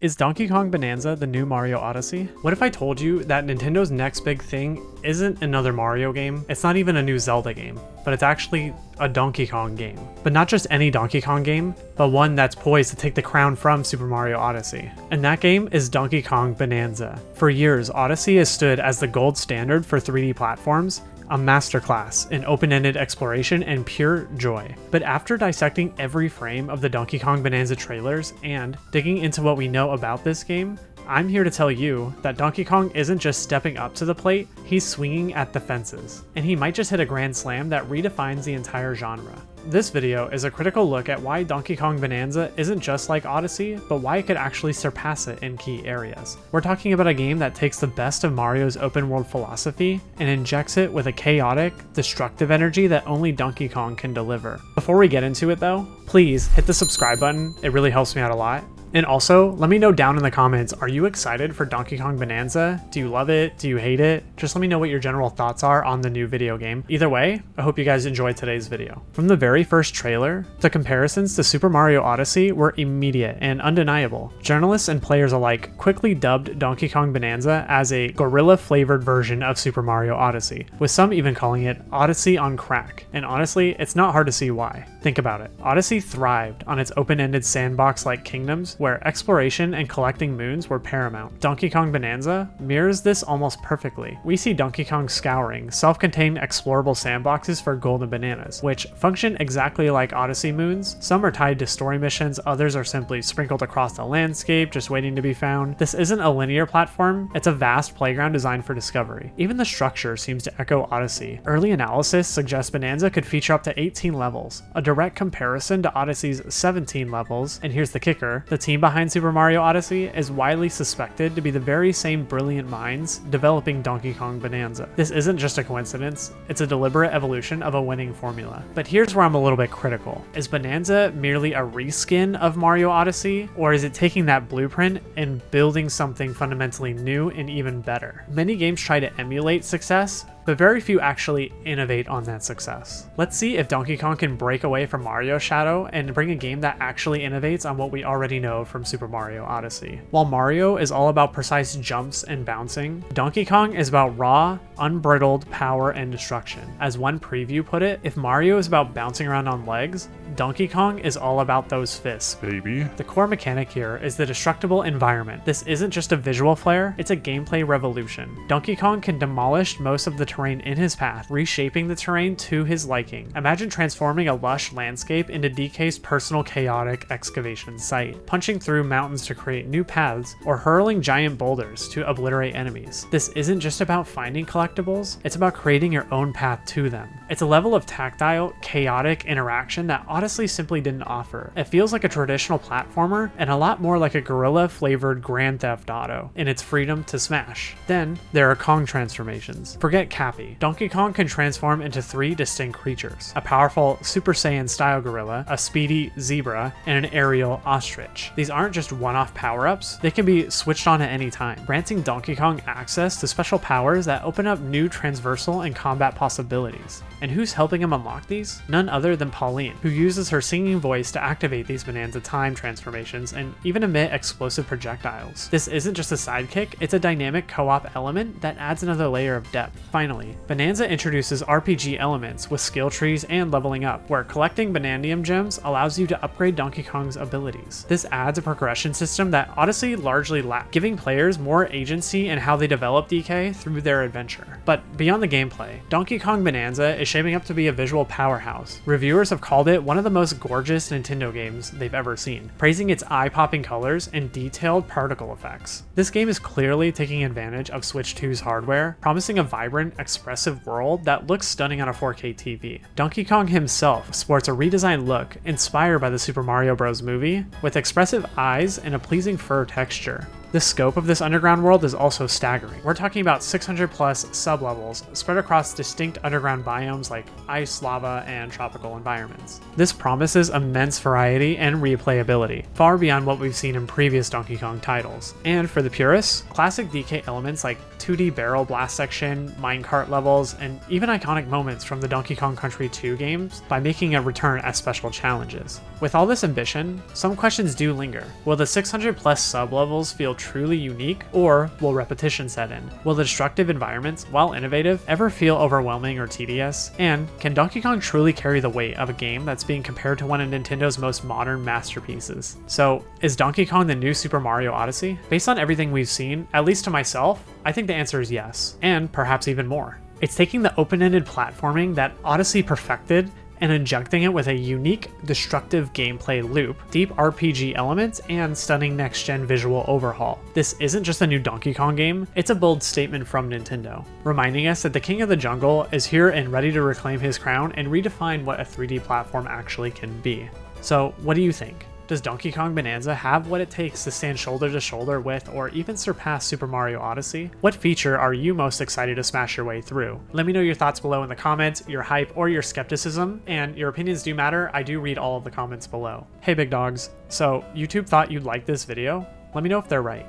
Is Donkey Kong Bonanza the new Mario Odyssey? What if I told you that Nintendo's next big thing isn't another Mario game, it's not even a new Zelda game, but it's actually a Donkey Kong game. But not just any Donkey Kong game, but one that's poised to take the crown from Super Mario Odyssey. And that game is Donkey Kong Bonanza. For years, Odyssey has stood as the gold standard for 3D platforms, a masterclass in open-ended exploration and pure joy. But after dissecting every frame of the Donkey Kong Bonanza trailers and digging into what we know about this game, I'm here to tell you that Donkey Kong isn't just stepping up to the plate, he's swinging at the fences. And he might just hit a grand slam that redefines the entire genre. This video is a critical look at why Donkey Kong Bonanza isn't just like Odyssey, but why it could actually surpass it in key areas. We're talking about a game that takes the best of Mario's open world philosophy and injects it with a chaotic, destructive energy that only Donkey Kong can deliver. Before we get into it though, please hit the subscribe button, it really helps me out a lot. And also, let me know down in the comments, are you excited for Donkey Kong Bonanza? Do you love it? Do you hate it? Just let me know what your general thoughts are on the new video game. Either way, I hope you guys enjoyed today's video. From the very first trailer, the comparisons to Super Mario Odyssey were immediate and undeniable. Journalists and players alike quickly dubbed Donkey Kong Bonanza as a gorilla-flavored version of Super Mario Odyssey, with some even calling it Odyssey on crack. And honestly, it's not hard to see why. Think about it. Odyssey thrived on its open-ended sandbox-like kingdoms where exploration and collecting moons were paramount. Donkey Kong Bonanza mirrors this almost perfectly. We see Donkey Kong scouring self-contained explorable sandboxes for golden bananas, which function exactly like Odyssey moons. Some are tied to story missions, others are simply sprinkled across the landscape, just waiting to be found. This isn't a linear platform, it's a vast playground designed for discovery. Even the structure seems to echo Odyssey. Early analysis suggests Bonanza could feature up to 18 levels, a direct comparison to Odyssey's 17 levels, and here's the kicker, the team behind Super Mario Odyssey is widely suspected to be the very same brilliant minds developing Donkey Kong Bonanza. This isn't just a coincidence, it's a deliberate evolution of a winning formula. But here's where I'm a little bit critical. Is Bonanza merely a reskin of Mario Odyssey, or is it taking that blueprint and building something fundamentally new and even better? Many games try to emulate success, but very few actually innovate on that success. Let's see if Donkey Kong can break away from Mario's shadow and bring a game that actually innovates on what we already know from Super Mario Odyssey. While Mario is all about precise jumps and bouncing, Donkey Kong is about raw, unbridled power and destruction. As one preview put it, if Mario is about bouncing around on legs, Donkey Kong is all about those fists, baby. The core mechanic here is the destructible environment. This isn't just a visual flair, it's a gameplay revolution. Donkey Kong can demolish most of the terrain in his path, reshaping the terrain to his liking. Imagine transforming a lush landscape into DK's personal chaotic excavation site, punching through mountains to create new paths, or hurling giant boulders to obliterate enemies. This isn't just about finding collectibles, it's about creating your own path to them. It's a level of tactile, chaotic interaction that Odyssey simply didn't offer. It feels like a traditional platformer and a lot more like a guerrilla-flavored Grand Theft Auto in its freedom to smash. Then, there are Kong transformations. Forget Cappy. Donkey Kong can transform into 3 distinct creatures: a powerful Super Saiyan style gorilla, a speedy zebra, and an aerial ostrich. These aren't just one-off power-ups, they can be switched on at any time, granting Donkey Kong access to special powers that open up new transversal and combat possibilities. And who's helping him unlock these? None other than Pauline, who uses her singing voice to activate these Bonanza time transformations and even emit explosive projectiles. This isn't just a sidekick, it's a dynamic co-op element that adds another layer of depth. Finally, Bonanza introduces RPG elements with skill trees and leveling up, where collecting Bonandium gems allows you to upgrade Donkey Kong's abilities. This adds a progression system that Odyssey largely lacked, giving players more agency in how they develop DK through their adventure. But beyond the gameplay, Donkey Kong Bonanza is shaping up to be a visual powerhouse. Reviewers have called it one of the most gorgeous Nintendo games they've ever seen, praising its eye-popping colors and detailed particle effects. This game is clearly taking advantage of Switch 2's hardware, promising a vibrant, expressive world that looks stunning on a 4K TV. Donkey Kong himself sports a redesigned look inspired by the Super Mario Bros. Movie, with expressive eyes and a pleasing fur texture. The scope of this underground world is also staggering. We're talking about 600 plus sublevels spread across distinct underground biomes like ice, lava, and tropical environments. This promises immense variety and replayability, far beyond what we've seen in previous Donkey Kong titles. And for the purists, classic DK elements like 2D barrel blast section, minecart levels, and even iconic moments from the Donkey Kong Country 2 games by making a return as special challenges. With all this ambition, some questions do linger. Will the 600 plus sublevels feel truly unique, or will repetition set in? Will the destructive environments, while innovative, ever feel overwhelming or tedious? And can Donkey Kong truly carry the weight of a game that's being compared to one of Nintendo's most modern masterpieces? So, is Donkey Kong the new Super Mario Odyssey? Based on everything we've seen, at least to myself, I think the answer is yes, and perhaps even more. It's taking the open-ended platforming that Odyssey perfected and injecting it with a unique, destructive gameplay loop, deep RPG elements, and stunning next-gen visual overhaul. This isn't just a new Donkey Kong game, it's a bold statement from Nintendo, reminding us that the King of the Jungle is here and ready to reclaim his crown and redefine what a 3D platform actually can be. So, what do you think? Does Donkey Kong Bonanza have what it takes to stand shoulder to shoulder with or even surpass Super Mario Odyssey? What feature are you most excited to smash your way through? Let me know your thoughts below in the comments, your hype or your skepticism, and your opinions do matter. I do read all of the comments below. Hey big dogs, so YouTube thought you'd like this video? Let me know if they're right.